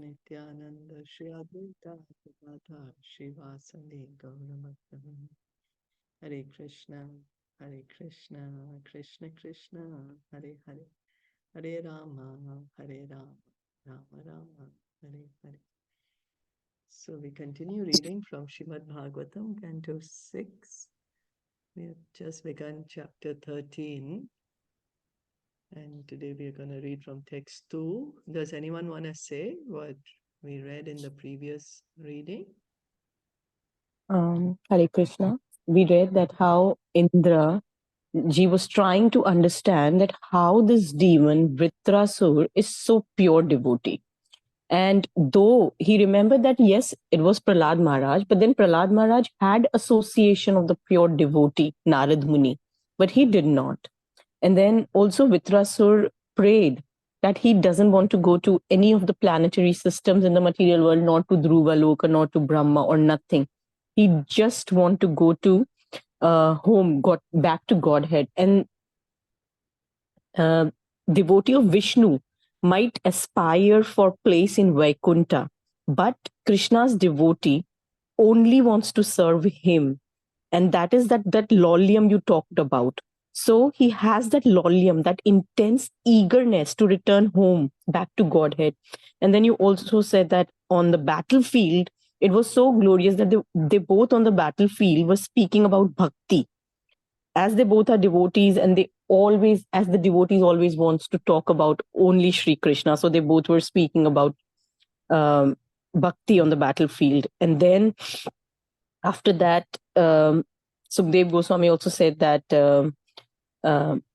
Nityananda Shri Advaita Gadadhar Shivasani Gauravattana. Hare Krishna, Hare Krishna, Krishna Krishna, Hare Hare, Hare Rama, Hare Rama, Rama Rama, Hare Hare. So we continue reading from Srimad Bhagavatam, Canto 6. We have just begun chapter 13. And today we are going to read from text 2. Does anyone want to say what we read in the previous reading? Hare Krishna. We read that how Indra, he was trying to understand that how this demon Vritrasur is so pure devotee. And though he remembered that, yes, it was Prahlad Maharaj, but then Prahlad Maharaj had association of the pure devotee, Narad Muni, but he did not. And then also Vitrasur prayed that he doesn't want to go to any of the planetary systems in the material world, not to Dhruva Loka, not to Brahma or nothing. He just want to go to home, back to Godhead. And devotee of Vishnu might aspire for place in Vaikuntha, but Krishna's devotee only wants to serve him. And that is that lolium you talked about. So he has that lolium, that intense eagerness to return home, back to Godhead. And then you also said that on the battlefield, it was so glorious that they both on the battlefield were speaking about bhakti. As they both are devotees, and they always, as the devotees always wants to talk about only Sri Krishna. So they both were speaking about bhakti on the battlefield. And then after that, Sukhdev Goswami also said that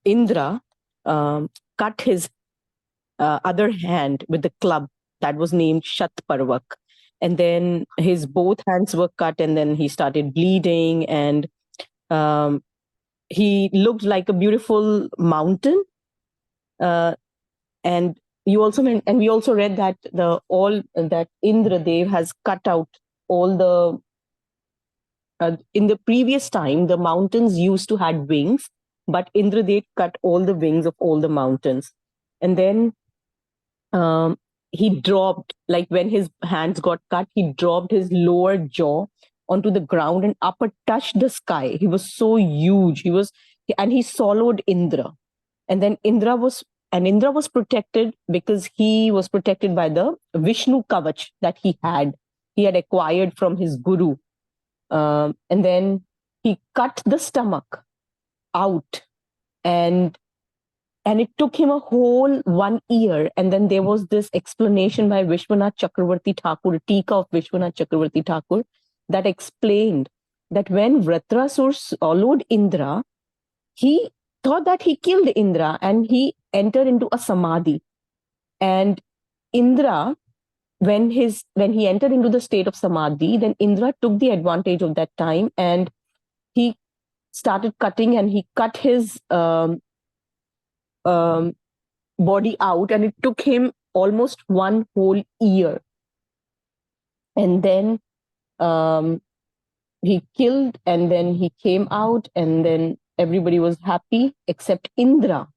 Indra cut his other hand with the club that was named Shatparvak. And then his both hands were cut, and then he started bleeding, and he looked like a beautiful mountain. And you also and we also read that that Indra Dev has cut out all the in the previous time, the mountains used to had wings, but Indradev cut all the wings of all the mountains. And then he dropped, like when his hands got cut, he dropped his lower jaw onto the ground and upper touched the sky. He was so huge. And he swallowed Indra. And then Indra was protected because he was protected by the Vishnu Kavach that he had acquired from his guru. And then he cut the stomach out, and it took him a whole 1 year. And then there was this explanation by Vishwanath Chakravarti Thakur, Tika of Vishwanath Chakravarti Thakur, that explained that when Vritrasur swallowed Indra, he thought that he killed Indra, and he entered into a samadhi. And Indra, when he entered into the state of samadhi, then Indra took the advantage of that time, and he started cutting, and he cut his body out, and it took him almost 1 whole year. And then he killed, and then he came out, and then everybody was happy except Indra,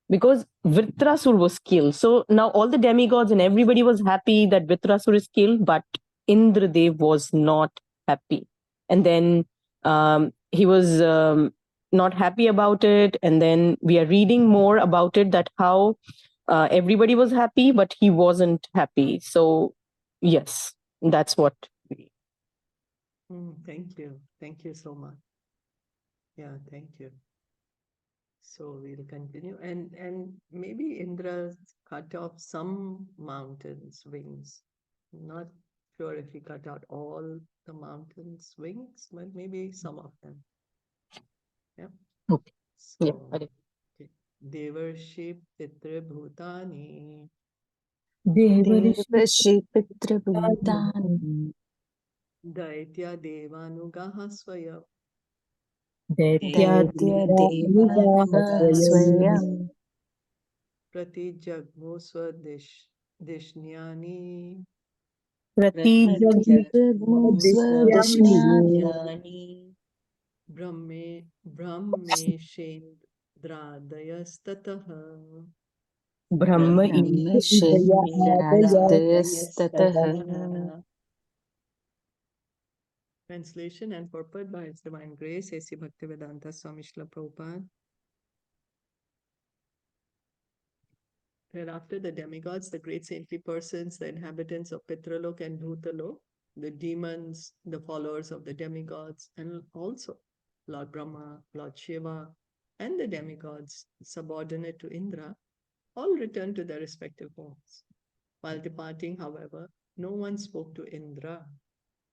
because Vritrasur was killed. So now all the demigods and everybody was happy that Vritrasur is killed, but Indradev was not happy. And then he was not happy about it. And then we are reading more about it, that how everybody was happy, but he wasn't happy. So yes, that's what. Thank you. Thank you so much. Yeah, thank you. So we'll continue. And maybe Indra cut off some mountains' wings. Not sure if he cut out all the mountains' wings, but maybe some of them. Yeah. Okay. So, Yeah. okay. Devarshi Pitra Bhutani. Devarshi Pitra Bhutani. Daitya Devanugaha Swayam. Daitya Devanugaha Swayam. Pratijagmu Swadishnyani. Pratijagmu Swadishnyani. Brahmeshindradayastataha. Brahma ब्रह्मशिष्यादयस्ततः Translation and purport by His Divine Grace, A.C. Bhaktivedanta Swami Srila Prabhupada. Thereafter, the demigods, the great saintly persons, the inhabitants of Pitralok and Bhutalok, the demons, the followers of the demigods, and also Lord Brahma, Lord Shiva, and the demigods subordinate to Indra, all returned to their respective homes. While departing, however, no one spoke to Indra.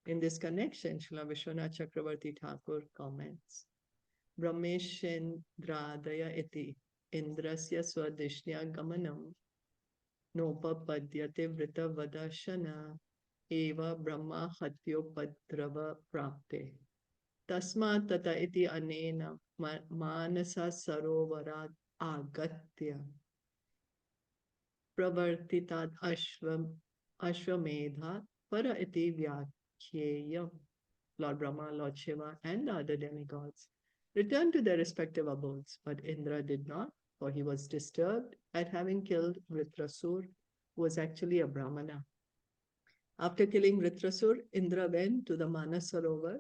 In this connection, Srila Vishwanath Chakravarti Thakur comments, Brahmeshendradaya iti Indrasya swadishnya gamanam nopapadyate vrita vadashana eva brahma hatyopadrava prapte. Tasmat tata iti anena manasa sarovarat agatya pravartitat ashvamedha para iti vyakhyeyam. Lord Brahma, Lord Shiva, and the other demigods returned to their respective abodes, but Indra did not, for he was disturbed at having killed Vritrasur, who was actually a Brahmana. After killing Vritrasur, Indra went to the Manasarovar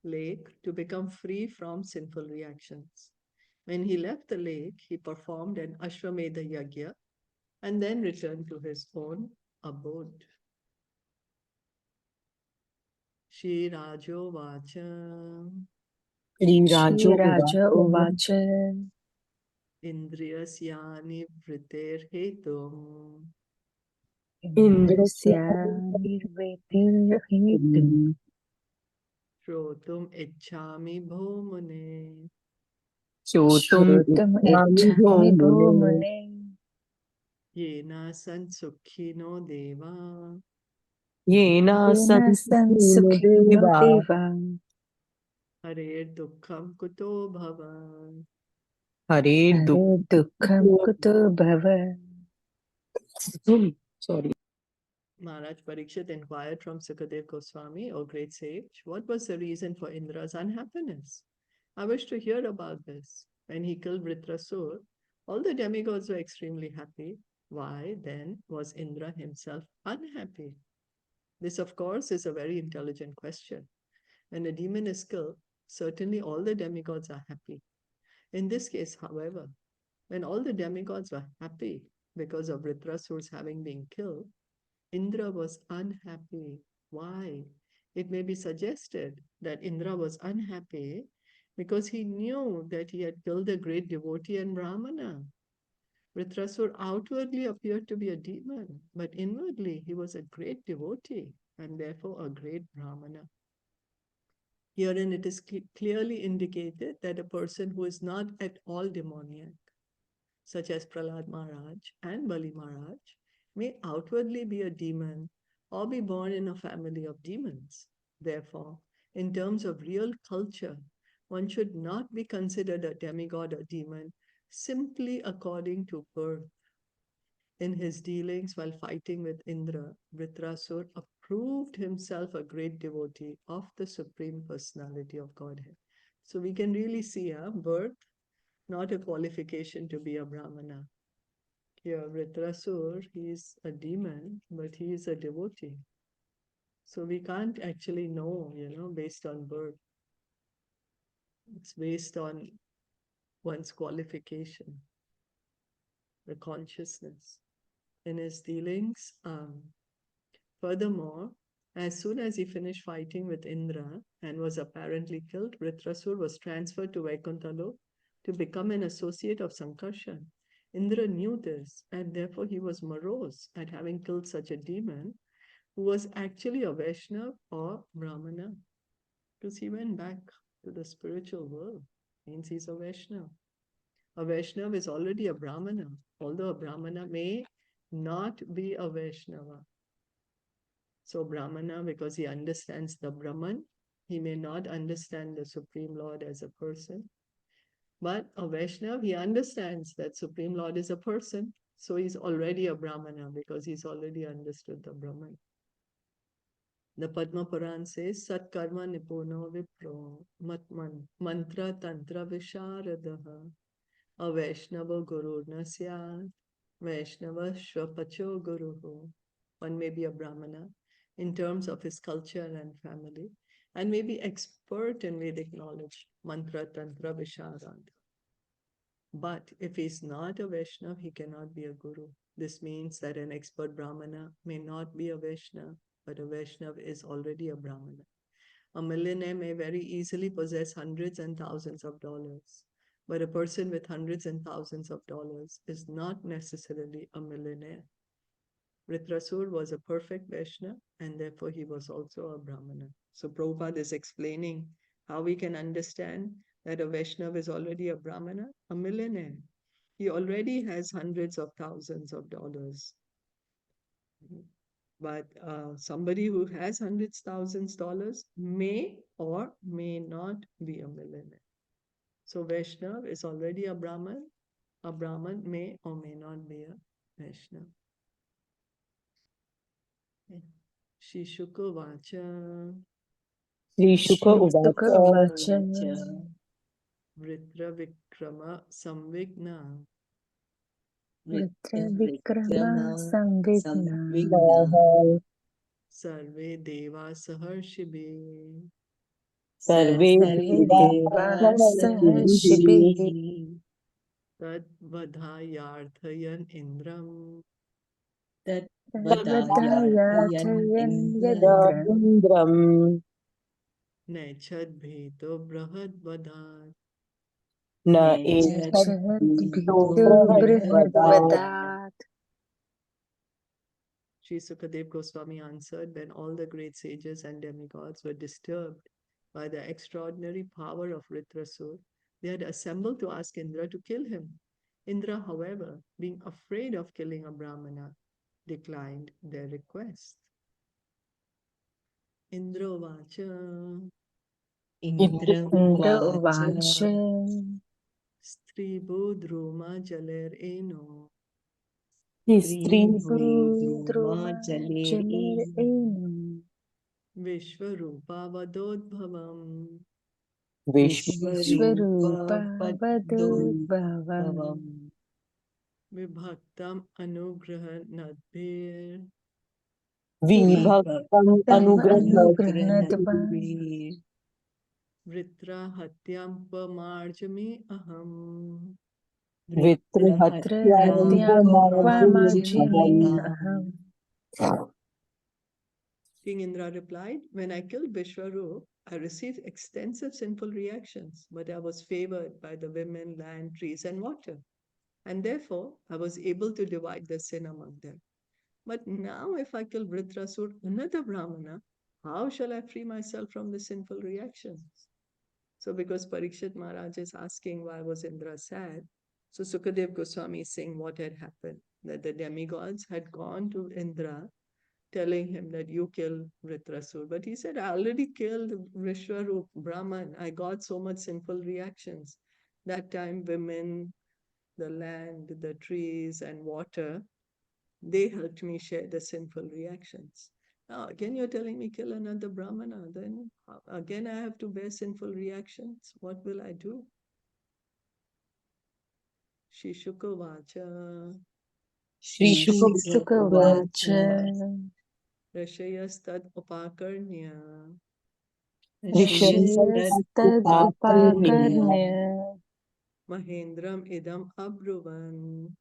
lake to become free from sinful reactions. When he left the lake, he performed an Ashwamedha Yagya and then returned to his own abode. Shri Rajo Vachan Shriraj उवाच Indriyasyani vriterhetum इन्द्रस्य निर्वेतिर्हेतुम् Shrotum echami bhomune श्रोतुम् इच्छामि भो मुने Yena sansukhino deva Yena येन संसुखिनो देवा Hare dukkham kuto bhavan. Hare हरे दुःखं कुतो भव Sorry. Maharaj Parikshit inquired from Sukadev Goswami, O great sage, what was the reason for Indra's unhappiness? I wish to hear about this. When he killed Vritrasur, all the demigods were extremely happy. Why then was Indra himself unhappy? This, of course, is a very intelligent question. When a demon is killed, certainly all the demigods are happy. In this case, however, when all the demigods were happy because of Vritrasur's having been killed, Indra was unhappy. Why? It may be suggested that Indra was unhappy because he knew that he had killed a great devotee and Brahmana. Vritrasur outwardly appeared to be a demon, but inwardly he was a great devotee and therefore a great Brahmana. Herein it is clearly indicated that a person who is not at all demoniac, such as Prahlad Maharaj and Bali Maharaj, may outwardly be a demon or be born in a family of demons. Therefore, in terms of real culture, one should not be considered a demigod or demon simply according to birth. In his dealings while fighting with Indra, Vritrasur proved himself a great devotee of the Supreme Personality of Godhead. So we can really see birth, not a qualification to be a Brahmana. Here, Vritrasur, he is a demon, but he is a devotee. So we can't actually know, based on birth. It's based on one's qualification, the consciousness in his dealings. Furthermore, as soon as he finished fighting with Indra and was apparently killed, Vritrasur was transferred to Vaikuntha to become an associate of Sankarshan. Indra knew this, and therefore he was morose at having killed such a demon who was actually a Vaishnava or Brahmana, because he went back to the spiritual world. Means he's a Vaishnava. A Vaishnava is already a Brahmana, although a Brahmana may not be a Vaishnava. So Brahmana, because he understands the Brahman, he may not understand the Supreme Lord as a person. But a Vaishnava, he understands that Supreme Lord is a person. So he's already a Brahmana because he's already understood the Brahman. The Padma Puran says, Sat Karma Nipuno Vipro Mantra Tantra Visharadaha A Vaishnava Guru Nasyat Vaishnava Shvapacho Guruhu. One may be a Brahmana in terms of his culture and family, and may be expert in Vedic knowledge, mantra, tantra, visharad. But if he is not a Vaishnava, he cannot be a Guru. This means that an expert Brahmana may not be a Vaishnava, but a Vaishnava is already a Brahmana. A millionaire may very easily possess hundreds and thousands of dollars, but a person with hundreds and thousands of dollars is not necessarily a millionaire. Vritrasur was a perfect Vaishnava, and therefore he was also a Brahmana. So Prabhupada is explaining how we can understand that a Vaishnava is already a Brahmana, a millionaire. He already has hundreds of thousands of dollars. But somebody who has hundreds thousands dollars may or may not be a millionaire. So Vaishnava is already a Brahman. A Brahman may or may not be a Vaishnava. Shri Shuka Vacha Sri Shuka Shuka Uvacha Vacha Vritra Vikrama Samvigna Vritra Vikrama Samvigna Naha Sarve Deva Saharshibe Sarve Sarve Deva Sahashibihi Tad Vadhayarthayan Indram Tadvadayathayan Yandram Indram Nechad Bheto Brahad Vadhat. Na Echad Nachad Bhito Bhito Brahadvadat. Brihadvadat. Sri Sukadev Goswami answered, when all the great sages and demigods were disturbed by the extraordinary power of Vritrasur, they had assembled to ask Indra to kill him. Indra, however, being afraid of killing a Brahmana, declined their request. Indra Vacha Indra Uvacha Stribu Druma Jaler Eno Histri Druma Jaler Eno Vishwarupa Vadodbhavam Vishwarupa Vadodbhavam Vibhaktam Anugraha Nadbir Vibhaktam Tam Anugraha Anugrahnadvam Vritra Hatyam Pamarjami Aham Vitrahatyam Trahatyam Pamarjami Aham. Aham. King Indra replied, when I killed Vishwarup, I received extensive sinful reactions, but I was favored by the women, land, trees, and water. And therefore, I was able to divide the sin among them. But now, if I kill Vritrasur, another Brahmana, how shall I free myself from the sinful reactions? So, because Parikshit Maharaj is asking why was Indra sad, so Sukadev Goswami is saying what had happened, that the demigods had gone to Indra telling him that you kill Vritrasur. But he said, I already killed Vishwarup Brahman. I got so much sinful reactions. That time, women, the land, the trees, and water, they helped me share the sinful reactions. Now, again, you're telling me kill another Brahmana. Then again, I have to bear sinful reactions. What will I do? Shishuka Vacha Sri Shuka Shuka Vacha Rashayastad Upakarnya Rishiyastad Upakarnya Mahendram Idam Abruvan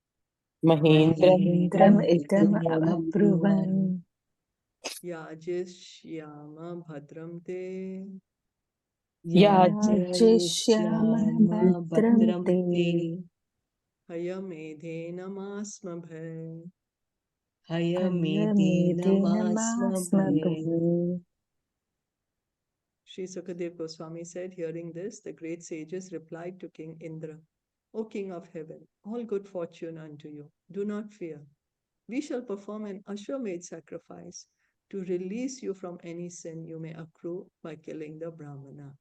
Mahendram Idam Mahendram Abruvan Yajishyama Bhadram Te Yajishyama Bhadram Te Hayamedhena Masmabhay. Hayamedena Masmabhay. Sri Sukadev Goswami said, hearing this, the great sages replied to King Indra, O King of heaven, all good fortune unto you. Do not fear. We shall perform an Ashwamedh sacrifice to release you from any sin you may accrue by killing the Brahmana.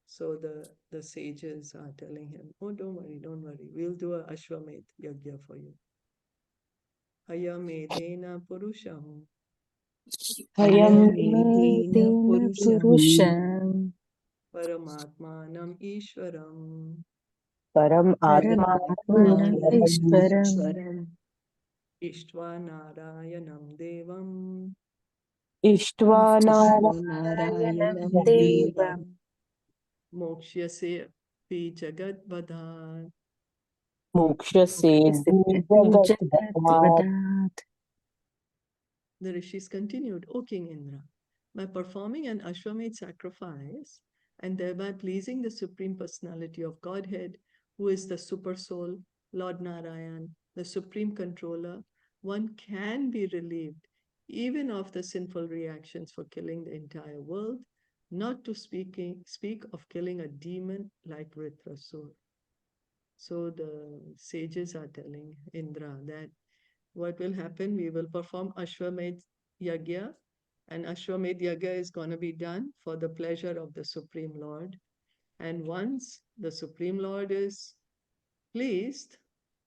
So the sages are telling him, oh, don't worry. We'll do a Ashwamedh yajna for you. Hayamedena Purusham Hayamedena Purusham Paramatmanam Ishwaram Param Atma Paramatmanam Ishwaram Ishtva Narayanam Devam Ishtva Narayanam Narayanam Devam Mokshase Pi Jagat Vadhan. Mokshase Jagat Bhagat. Jagat. The rishis continued, O King Indra, by performing an Ashwamedh sacrifice and thereby pleasing the Supreme Personality of Godhead, who is the Super Soul, Lord Narayan, the Supreme Controller, one can be relieved even of the sinful reactions for killing the entire world, not to speak of killing a demon like Vritrasur. So the sages are telling Indra that what will happen? We will perform Ashwamedh Yagya, and Ashwamedh Yagya is going to be done for the pleasure of the Supreme Lord. And once the Supreme Lord is pleased,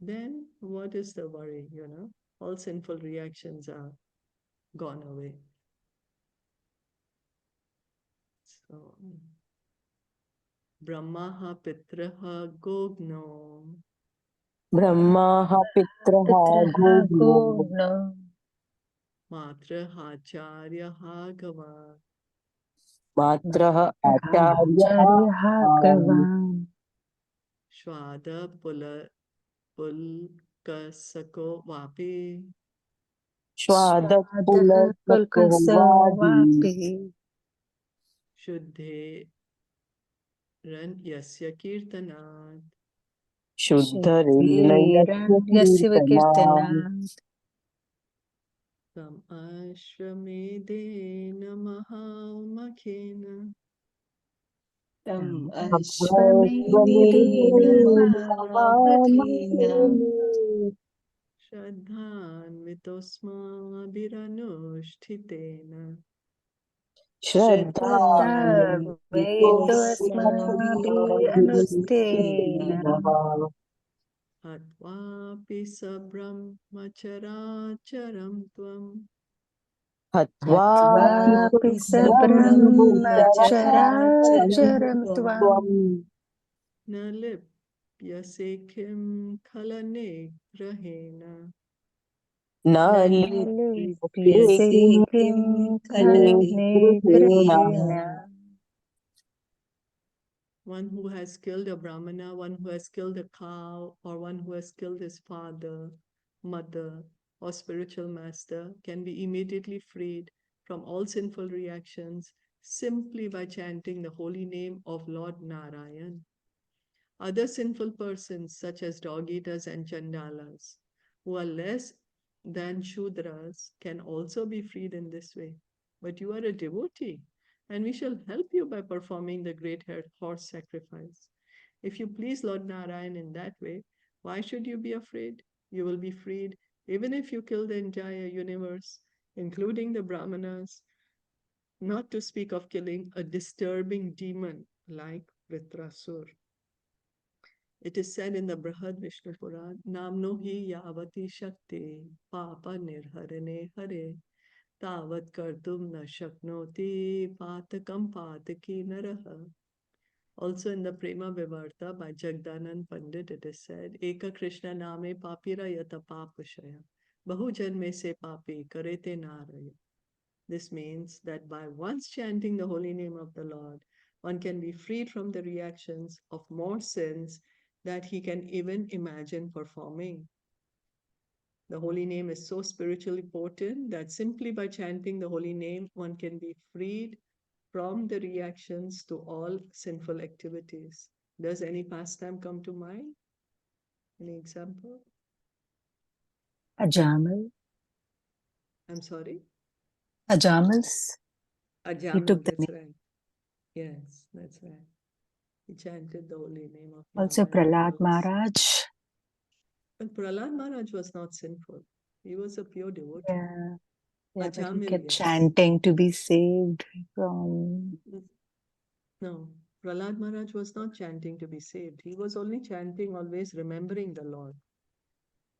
then what is the worry? All sinful reactions are gone away. So, Brahmaha Pitraha Gogno Brahmaha Pitraha Gogno Gogno Matraha Acharyaha Gava Matraha Acharyaha Acharya Gavam Shwada Pulkasako Vapi Shwadat Swadaha Pulasako Pulkaso Vadi Vapi Shuddhe Ran Yasya Kirtanat Shuddharena Yasya Shuddhiran Yasiva Kirtanam Kirtanat Tam Ashwamedena Mahaumakena Tam Ashwamedena Ashwamedena Mahavakena Mahamakena Shraddhan Vitosma Biranushthitena Shraddha Shraddha Vedosmabhi Anustena Vidosmabhi Atvapi Sabrahmacharacharam Tvam Hatva Hatvapi Sabrahmacharacharam Tvam Nalipyasekhim Khalane Grahena Nalipyase Kim Kalane Grahena One who has killed a Brahmana, one who has killed a cow, or one who has killed his father, mother, or spiritual master can be immediately freed from all sinful reactions simply by chanting the holy name of Lord Narayan. Other sinful persons, such as dog eaters and chandalas, who are less than Shudras, can also be freed in this way. But you are a devotee, and we shall help you by performing the great horse sacrifice. If you please Lord Narayan in that way, why should you be afraid? You will be freed even if you kill the entire universe, including the Brahmanas, not to speak of killing a disturbing demon like Vritrasur. It is said in the Brihad Vishnu Puran, Namno hi yavati shakti papa nirharane hare tavat kartum na shaknoti patakam pataki naraha. Also in the Prema Vivarta by Jagdanand Pandit, it is said, Eka Krishna name papira yata papashaya bahu janme se papi karete naraya. This means that by once chanting the holy name of the Lord, one can be freed from the reactions of more sins that he can even imagine performing. The holy name is so spiritually potent that simply by chanting the holy name, one can be freed from the reactions to all sinful activities. Does any pastime come to mind? Any example? Ajamal. I'm sorry? Ajamals. He Ajamal, took the that's name. right. Yes, that's right. He chanted the holy name of Also Narayan. Prahlad Maharaj. But Prahlad Maharaj was not sinful. He was a pure devotee. Yeah. Yeah, but he Ajamil, kept yes. chanting to be saved from. No, Prahlad Maharaj was not chanting to be saved. He was only chanting, always remembering the Lord.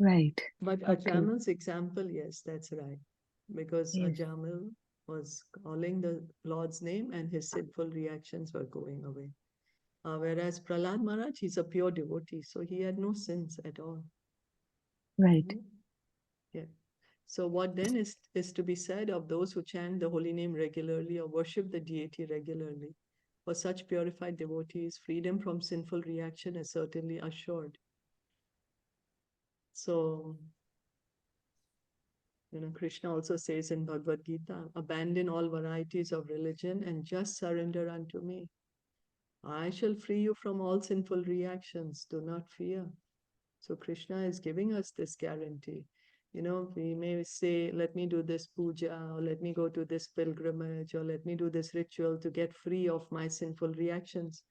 Right. But Okay. Ajamal's example, yes, that's right. Because Yes. Ajamal was calling the Lord's name and his sinful reactions were going away. Whereas Prahlad Maharaj, he's a pure devotee, so he had no sins at all. Right. Yes. So what then is to be said of those who chant the holy name regularly or worship the deity regularly? For such purified devotees, freedom from sinful reaction is certainly assured. So, Krishna also says in Bhagavad Gita, abandon all varieties of religion and just surrender unto me. I shall free you from all sinful reactions. Do not fear. So Krishna is giving us this guarantee. We may say, let me do this puja, or let me go to this pilgrimage, or let me do this ritual to get free of my sinful reactions.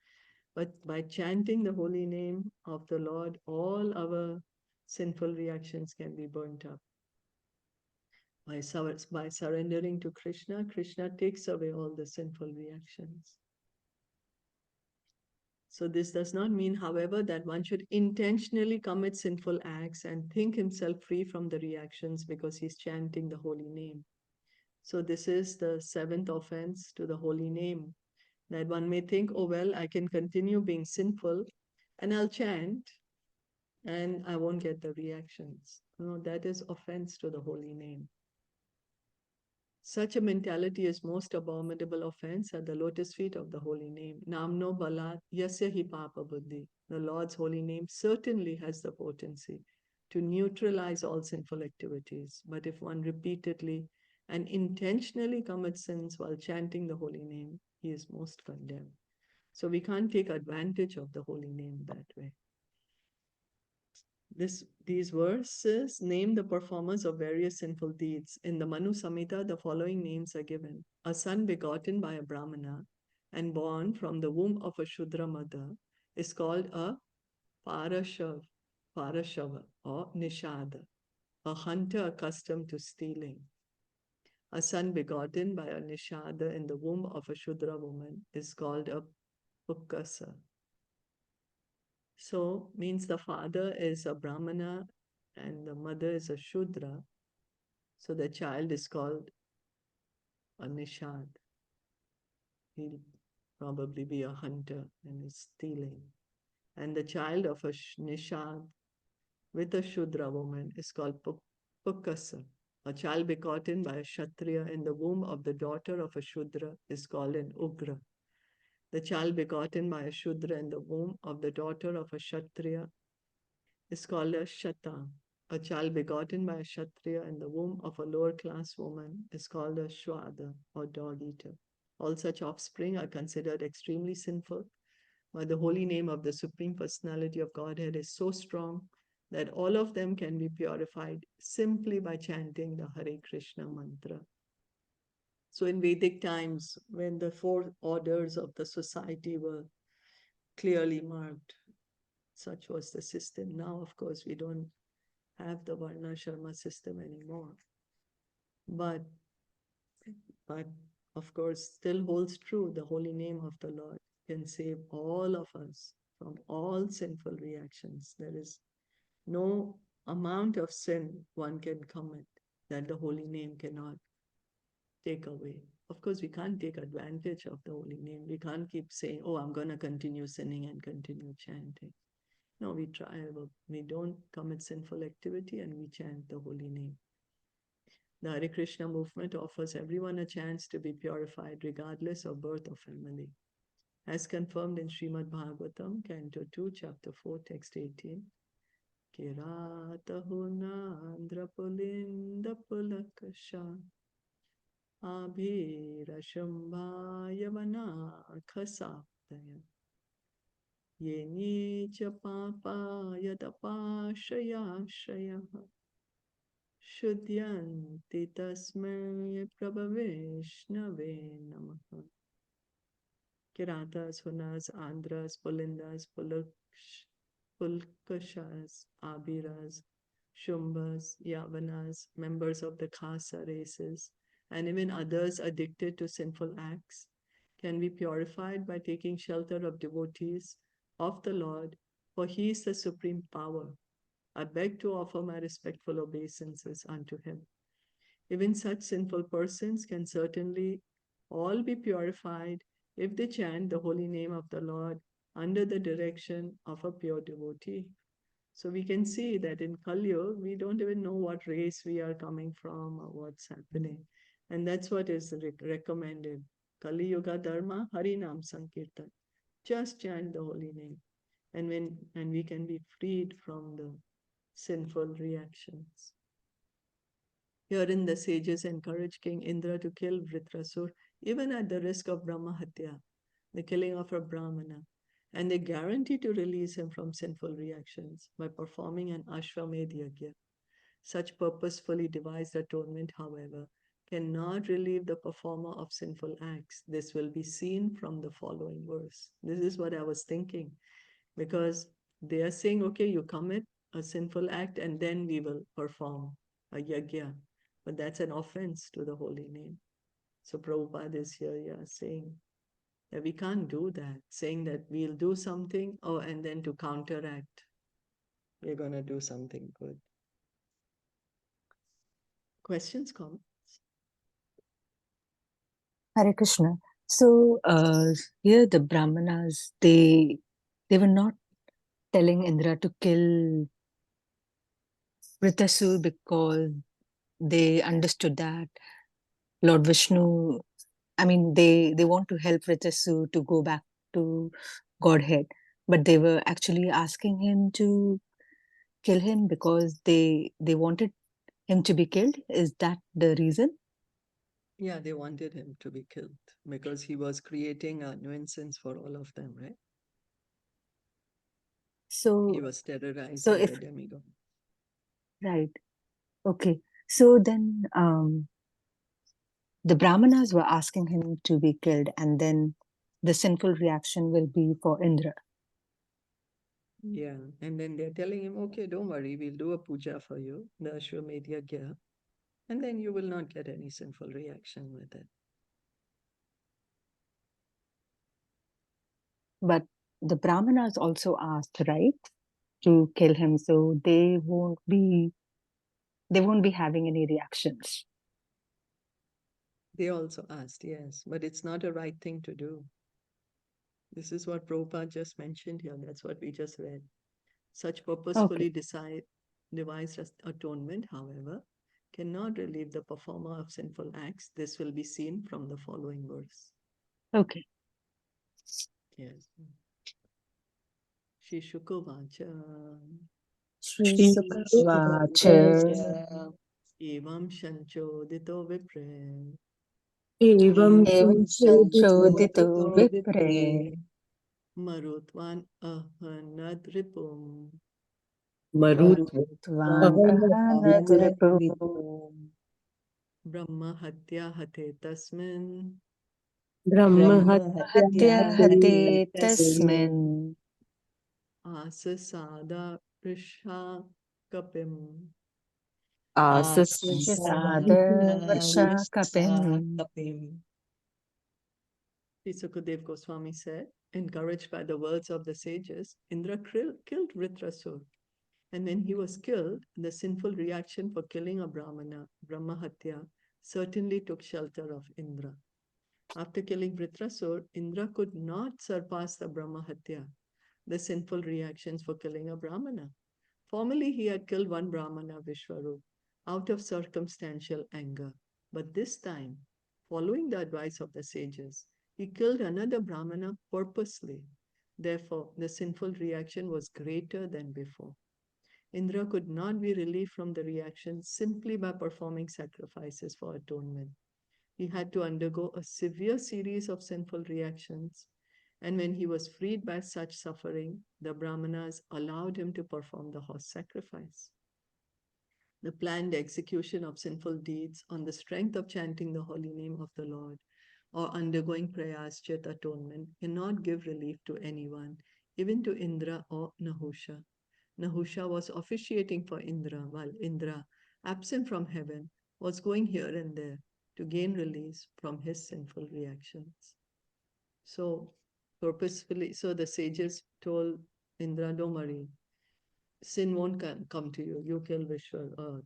But by chanting the holy name of the Lord, all our sinful reactions can be burnt up. By surrendering to Krishna, Krishna takes away all the sinful reactions. So this does not mean, however, that one should intentionally commit sinful acts and think himself free from the reactions because he's chanting the holy name. So this is the seventh offense to the holy name, that one may think, oh, well, I can continue being sinful and I'll chant and I won't get the reactions. No, that is offense to the holy name. Such a mentality is most abominable offense at the lotus feet of the holy name. Namno balat yasya hi papa buddhi. The Lord's holy name certainly has the potency to neutralize all sinful activities. But if one repeatedly and intentionally commits sins while chanting the holy name, he is most condemned. So we can't take advantage of the holy name that way. These verses name the performers of various sinful deeds. In the Manu Samhita, the following names are given. A son begotten by a Brahmana and born from the womb of a Shudra mother is called a Parashava or Nishada, a hunter accustomed to stealing. A son begotten by a Nishada in the womb of a Shudra woman is called a Pukkasa. So means the father is a Brahmana and the mother is a Shudra. So the child is called a Nishad. He'll probably be a hunter and is stealing. And the child of a Nishad with a Shudra woman is called Pukkasa. A child begotten by a Kshatriya in the womb of the daughter of a Shudra is called an Ugra. The child begotten by a Shudra in the womb of the daughter of a Kshatriya is called a Shata. A child begotten by a Kshatriya in the womb of a lower class woman is called a Shwada or dog eater. All such offspring are considered extremely sinful, but the holy name of the Supreme Personality of Godhead is so strong that all of them can be purified simply by chanting the Hare Krishna mantra. So in Vedic times, when the four orders of the society were clearly marked, such was the system. Now, of course, we don't have the Varna Sharma system anymore. But of course, still holds true. The holy name of the Lord can save all of us from all sinful reactions. There is no amount of sin one can commit that the holy name cannot take away. Of course, we can't take advantage of the holy name. We can't keep saying, oh, I'm going to continue sinning and continue chanting. No, we try, we don't commit sinful activity and we chant the holy name. The Hare Krishna movement offers everyone a chance to be purified regardless of birth or family. As confirmed in Srimad Bhagavatam, Canto 2, Chapter 4, Text 18, Kiratahuna Andra Pulinda Pulakasha Abhirashambhaya Vanakasaptaya Yeni cha papa yadapashayashayaha Shudyanti tasmai prabhavishnave namaha. Kiratas, Hunas, Andras, Pulindas, Pulkashas, Abhiras, Shumbas, Yavanas, members of the Khasa races, and even others addicted to sinful acts, can be purified by taking shelter of devotees of the Lord, for He is the supreme power. I beg to offer my respectful obeisances unto Him. Even such sinful persons can certainly all be purified if they chant the holy name of the Lord under the direction of a pure devotee. So we can see that in Kali Yuga, we don't even know what race we are coming from or what's happening. And that's what is recommended. Kali Yuga Dharma, Harinam Sankirtan. Just chant the holy name. And we can be freed from the sinful reactions. Herein the sages encourage King Indra to kill Vritrasur, even at the risk of Brahma Hatya, the killing of a Brahmana, and they guarantee to release him from sinful reactions by performing an Ashwamedh Yajna. Such purposefully devised atonement, however, cannot relieve the performer of sinful acts. This will be seen from the following verse. This is what I was thinking, because they are saying, okay, you commit a sinful act and then we will perform a yajna. But that's an offense to the holy name. So Prabhupada is here, saying that we can't do that, saying that we'll do something, and then to counteract, we're going to do something good. Questions, comments? Hare Krishna. So here the Brahmanas, they were not telling Indra to kill Vritrasur because they understood that Lord Vishnu, I mean, they want to help Vritrasur to go back to Godhead, but they were actually asking him to kill him because they wanted him to be killed. Is that the reason? Yeah, they wanted him to be killed because he was creating a nuisance for all of them, right? So He was terrorizing the demigod. Right. Okay. So then the Brahmanas were asking him to be killed, and then the sinful reaction will be for Indra. Yeah, and then they're telling him, okay, don't worry, we'll do a puja for you, the Ashwamedh Yajna, and then you will not get any sinful reaction with it. But the Brahmanas also asked, right, to kill him, so they won't be having any reactions. They also asked, yes, but it's not a right thing to do. This is what Prabhupada just mentioned here. That's what we just read. Such purposefully devised atonement, however, cannot relieve the performer of sinful acts. This will be seen from the following verse. Okay. Yes. Shri Shukavacha. Shri Vacha. Evam Shanchodito Vipre. Evam Evam Shanchodito Vipre. Marutvan Ahanad Ripum. Marutvan Ahanad Ripu. Brahma Hatya Hate Tasmin. Brahma Hatya Hate Tasmin. Asasada Prisha Kapim. Asasada Varsha Kapim. Sukadev Goswami said, encouraged by the words of the sages, Indra killed Vritrasur. And when he was killed, the sinful reaction for killing a Brahmana, Brahma Hatya, certainly took shelter of Indra. After killing Vritrasur, Indra could not surpass the Brahma Hatya, the sinful reactions for killing a Brahmana. Formerly, he had killed one Brahmana, Vishwarup, out of circumstantial anger. But this time, following the advice of the sages, he killed another Brahmana purposely. Therefore, the sinful reaction was greater than before. Indra could not be relieved from the reaction simply by performing sacrifices for atonement. He had to undergo a severe series of sinful reactions, and when he was freed by such suffering, the Brahmanas allowed him to perform the horse sacrifice. The planned execution of sinful deeds on the strength of chanting the holy name of the Lord or undergoing prayaschit atonement cannot give relief to anyone, even to Indra or Nahusha. Nahusha was officiating for Indra, while Indra, absent from heaven, was going here and there to gain release from his sinful reactions. So, purposefully, so the sages told Indra, don't worry, sin won't come to you. You kill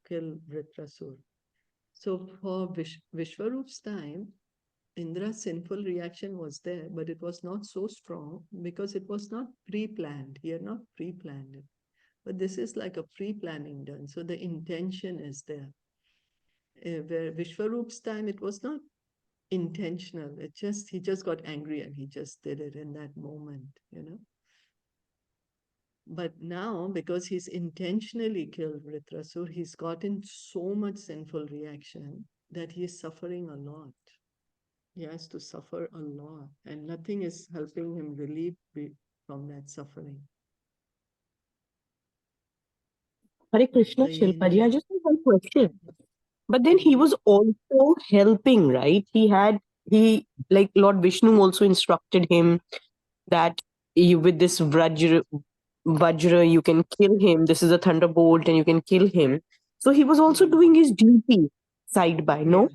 kill Vritrasur. So, for Vishwarup's time, Indra's sinful reaction was there, but it was not so strong because it was not pre planned. He had not pre planned it. But this is like a pre-planning done. So the intention is there. Where Vishwarup's time, it was not intentional. He just got angry and he just did it in that moment. But now, because he's intentionally killed Vritrasur, he's gotten so much sinful reaction that he is suffering a lot. He has to suffer a lot, and nothing is helping him relieve from that suffering. Hare Krishna, The Shilpaji, I just have one question. But then Mhm. he was also helping, right? Like Lord Vishnu also instructed him that with this Vajra, you can kill him. This is a thunderbolt and you can kill him. So he was also Mhm. doing his duty side by, no?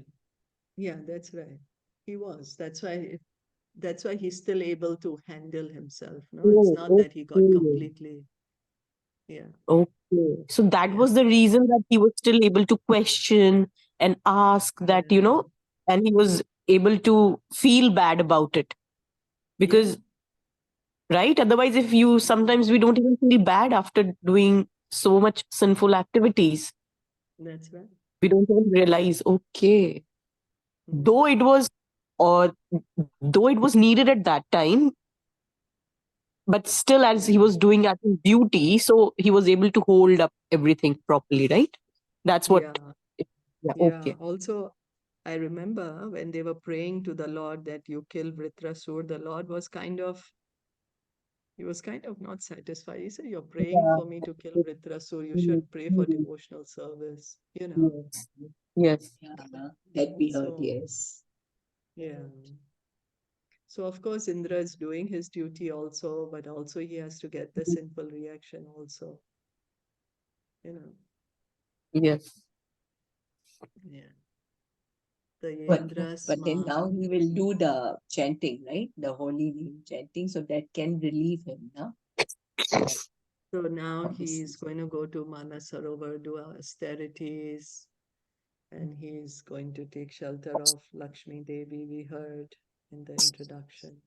Yeah, that's right. He was. That's why he's still able to handle himself. No, it's Oh, not that he got okay. completely. Yeah. Okay. So that Yeah. was the reason that he was still able to question and ask that, Yeah. and he was able to feel bad about it. Because, right? Otherwise, if you sometimes we don't even feel bad after doing so much sinful activities. That's right. We don't even realize, okay, Mm. though it was or though it was needed at that time, but still as he Yeah. was doing at his duty, so he was able to hold up everything properly, right? That's what. Yeah. Yeah. Yeah. Okay. Also, I remember when they were praying to the Lord that you kill Vritrasur, the Lord he was kind of not satisfied. He said, you're praying Yeah. for me to kill Vritrasur. You should pray for devotional service. Yes. Yes. That we heard, So, yes. yeah. So, of course, Indra is doing his duty also, but also he has to get the sinful reaction also. Yes. Yeah. The But Indra's but then now mom. he will do the chanting, right? The holy name chanting, so that can relieve him, no? So now Of this. he's going to go to Manasarovar, do austerities, and he's going to take shelter of Lakshmi Devi, we heard in the introduction.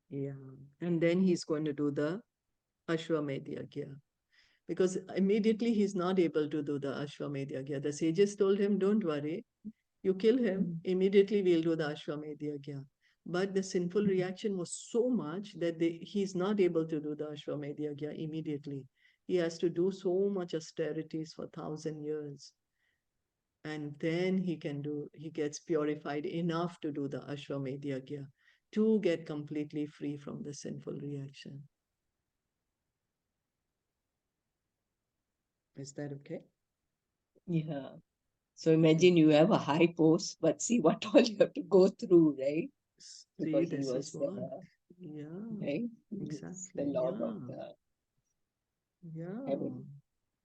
Yeah. And then he's going to do the Ashwamedh Yagya. Because immediately he's not able to do the Ashwamedh Yagya. The sages told him, don't worry, you kill him, immediately we'll do the Ashwamedh Yagya. But the sinful reaction was so much that he's not able to do the Ashwamedh Yagya immediately. He has to do so much austerities for 1,000 years. And then he gets purified enough to do the Ashwamedh Yagya to get completely free from the sinful reaction. Is that okay? Yeah. So imagine you have a high post, but see what all you have to go through, right? See, Because he this is was, what. Yeah, right? He was the exactly. Lord of Yeah. the Yeah. heaven.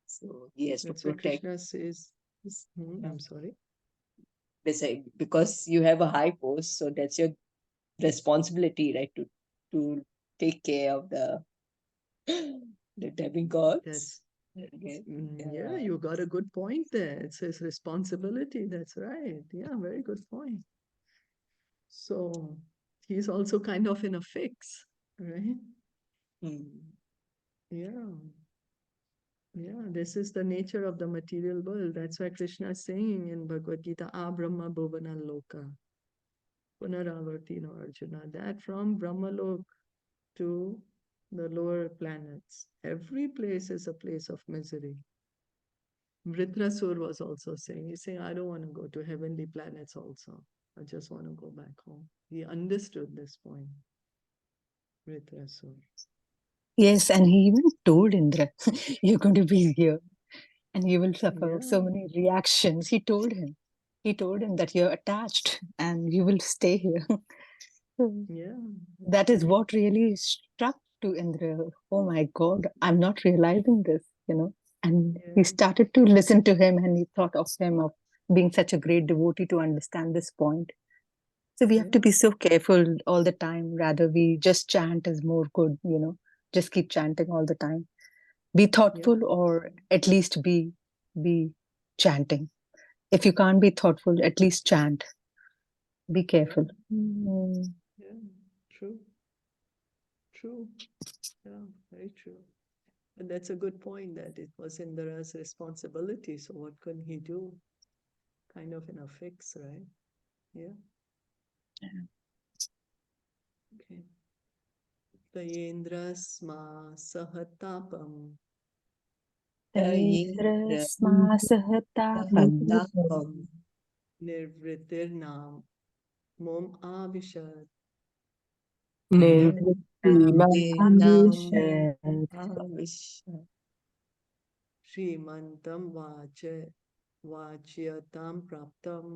So he has to That's why protect Krishna says, his, I'm sorry. because you have a high post, so that's your responsibility, right? To take care of the demigods. That's, Okay. yeah, you got a good point there. It's his responsibility. That's right. Yeah, very good point. So he's also kind of in a fix, right? Yeah. Yeah, this is the nature of the material world. That's why Krishna is saying in Bhagavad Gita, Brahma Bhuvana Loka, Punaravartino Arjuna, that from Brahmalok to the lower planets, every place is a place of misery. Vritrasur was also saying, he's saying, I don't want to go to heavenly planets also. I just want to go back home. He understood this point, Vritrasur. Yes, and he even told Indra, you're going to be here and you will suffer so Yeah, many reactions. He told him. He told him that you're attached and you will stay here. yeah, That is what really struck to Indra. Oh my God, I'm not realizing this. And he yeah, started to listen to him and he thought of him of being such a great devotee to understand this point. So we have to yeah, be so careful all the time. Rather, we just chant is more good. Just keep chanting all the time. Be yeah, thoughtful or at least be chanting. If you can't be thoughtful, at least chant. Be careful. yeah. True, true. Yeah. Very true. And that's a good point, that it was Indra's responsibility. So what can he do? Kind of in a fix, right? Yeah. Okay. Tayendra sma sahatapam Taidrasma sahatapam Sahatapam nirvritirnam mom avishad Nirvitam Avishat Avishya Srimantam vachyatam praptam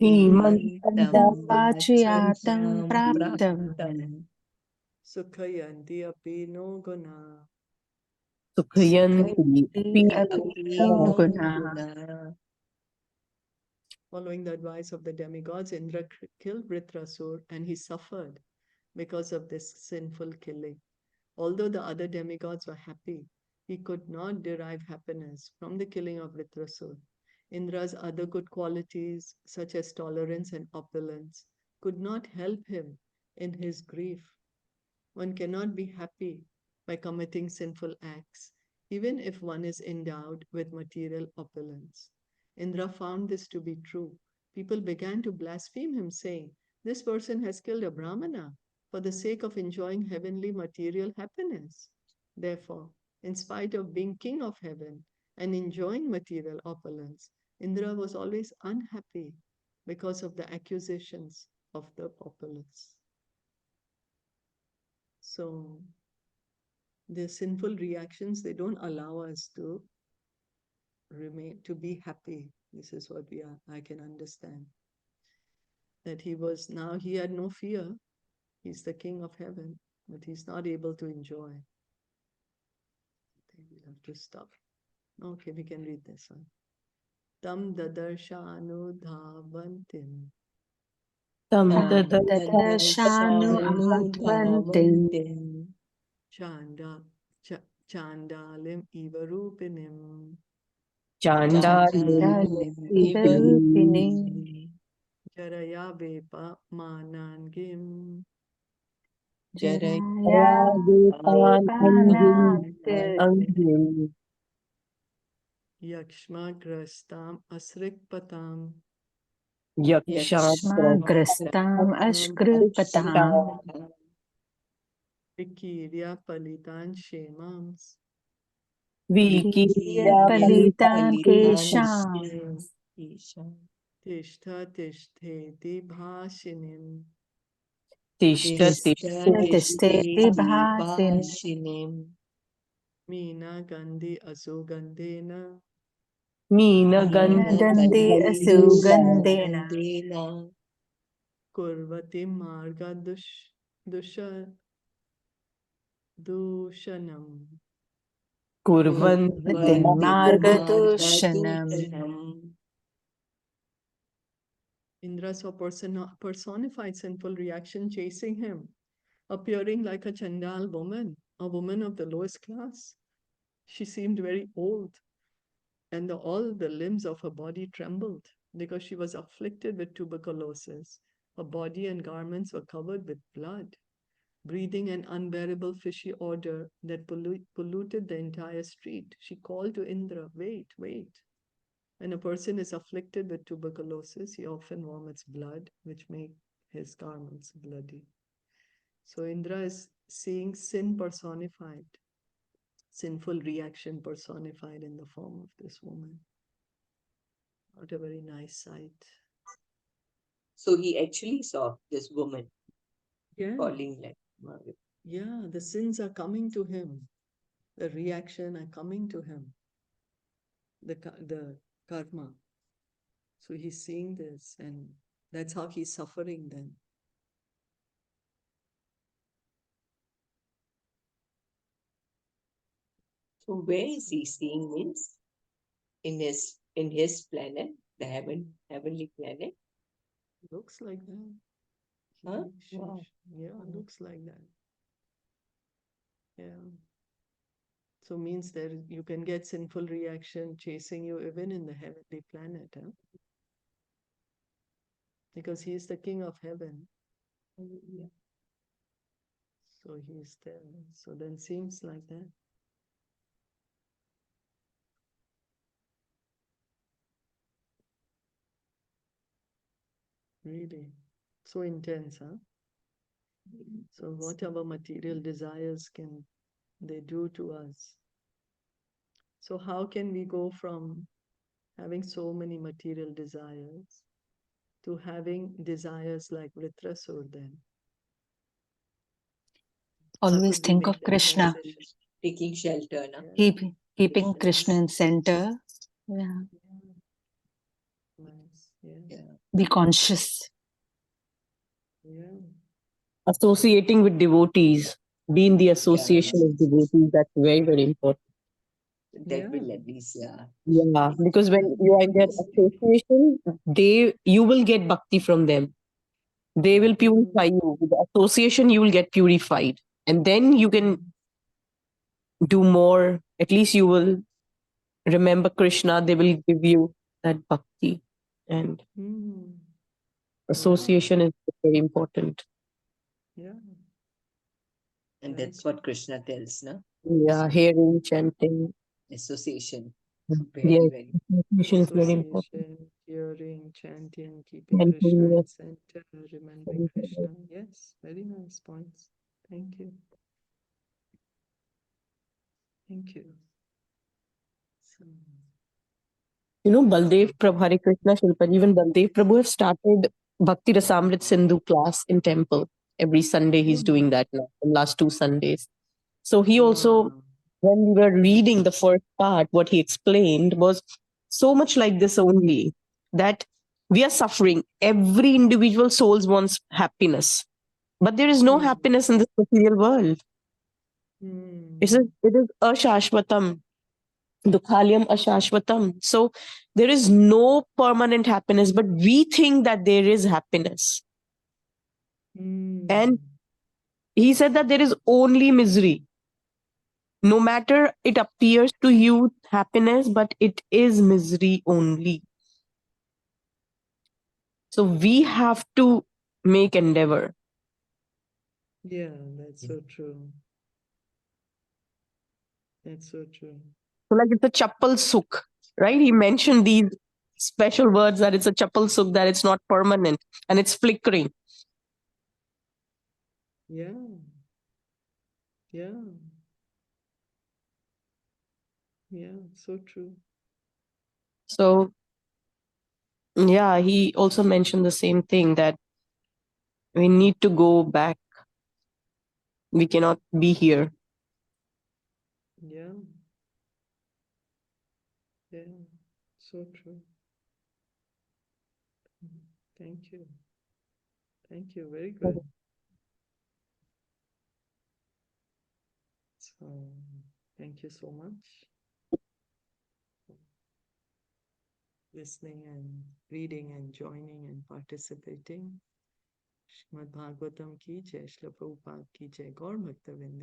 Himantam Vachayatam Vachayatam Praptam Praptam sukhayanti api no guna. Sukhayanti Sukhayanti Api Apino no Guna. Guna. Following the advice of the demigods, Indra killed Vritrasur, and he suffered because of this sinful killing. Although the other demigods were happy, he could not derive happiness from the killing of Vritrasur. Indra's other good qualities, such as tolerance and opulence, could not help him in his grief. One cannot be happy by committing sinful acts, even if one is endowed with material opulence. Indra found this to be true. People began to blaspheme him, saying, "This person has killed a Brahmana for the sake of enjoying heavenly material happiness." Therefore, in spite of being king of heaven and enjoying material opulence, Indra was always unhappy because of the accusations of the populace. So, the sinful reactions, they don't allow us to remain, to be happy. This is what I can understand. That he had no fear. He's the king of heaven, but he's not able to enjoy. I think we'll have to stop. Okay, we can read this one. Tam dadarshanu dhavantim Tam Tadashanu Advantim Dhavantim chanda chandalim ivarupinim Chandalim Chandalim Ivarupini jaraya vepa manangim Jaraya Ragitan Anjim Devanantil Anjim yakshma grastam asrikpatam Yakshatra Grastam Ashkrupatam vikirya palitan shemams Viki Kirya Palitan Kesham tishtha tishtheti bhashinim Tishta Tisteti Bhasini Vashinim meena gandhi asugandhena Meena Meena Gandhi Gandhi Asugandhena Asugandhena kurvati marga dushanam. Kurvanti Vatim Margadushanam Margadushanam. Indra saw personified sinful reaction chasing him, appearing like a Chandal woman, a woman of the lowest class. She seemed very old, and all the limbs of her body trembled because she was afflicted with tuberculosis. Her body and garments were covered with blood, breathing an unbearable fishy odor that polluted the entire street. She called to Indra, "Wait, wait." When a person is afflicted with tuberculosis, he often vomits blood, which make his garments bloody. So Indra is seeing sin personified, sinful reaction personified in the form of this woman. Not a very nice sight. So he actually saw this woman Yeah. calling like Margaret. Yeah, the sins are coming to him. The reaction are coming to him. The karma. So he's seeing this, and that's how he's suffering then. So where is he seeing this? In his planet, the heavenly planet? Looks like that. Huh? Wow. Yeah, looks like that. Yeah. So means that you can get sinful reaction chasing you even in the heavenly planet, huh? Because he is the king of heaven. Yeah. So he's there. So then seems like that. Really. So intense, huh? So whatever material desires can they do to us? So how can we go from having so many material desires to having desires like Vritrasur then? How Always could we think make of that Krishna. transition? Taking shelter, na? Yeah. Keeping Krishna. Krishna in center. Yeah. Yeah. Nice. Yeah. Yeah. Be conscious. Yeah. Associating with devotees, be in the association of devotees, that's very, very important. That Yeah. will at least, yeah. Yeah, because when you are in that association, you will get bhakti from them. They will purify you. With the association, you will get purified. And then you can do more. At least you will remember Krishna. They will give you that bhakti. And Mm. association is very important. Yeah. And Very that's what Krishna tells, na? Yeah, hearing, chanting. Association. Yes, Very, very. association is very important. Association, hearing, chanting, keeping And Krishna in yes, center, remembering Krishna. Yes, very nice points. Thank you. Thank you. So, Baldev Prabhu, Hare Krishna Shilpa, even Baldev Prabhu have started Bhakti Rasamrit Sindhu class in temple. Every Sunday he's doing that now, the last 2 Sundays. So he also, wow. when we were reading the first part, what he explained was so much like this only, that we are suffering. Every individual soul wants happiness, but there is no happiness in this material world. It is ashashvatam, dukhalyam ashashvatam. So there is no permanent happiness, but we think that there is happiness. And he said that there is only misery. No matter it appears to you happiness, but it is misery only. So we have to make endeavor. Yeah, that's so true. That's so true. So like it's a chappal sukh, right? He mentioned these special words that it's a chappal sukh, that it's not permanent and it's flickering. Yeah. Yeah. Yeah, so true. So yeah, he also mentioned the same thing, that we need to go back. We cannot be here. Yeah. Yeah, so true. Thank you. Thank you. Very good. So, thank you so much. Listening and reading and joining and participating. Srimad Bhagavatam ki jai, Srila Prabhupada ki jai, Gaur Bhakta Vrinda.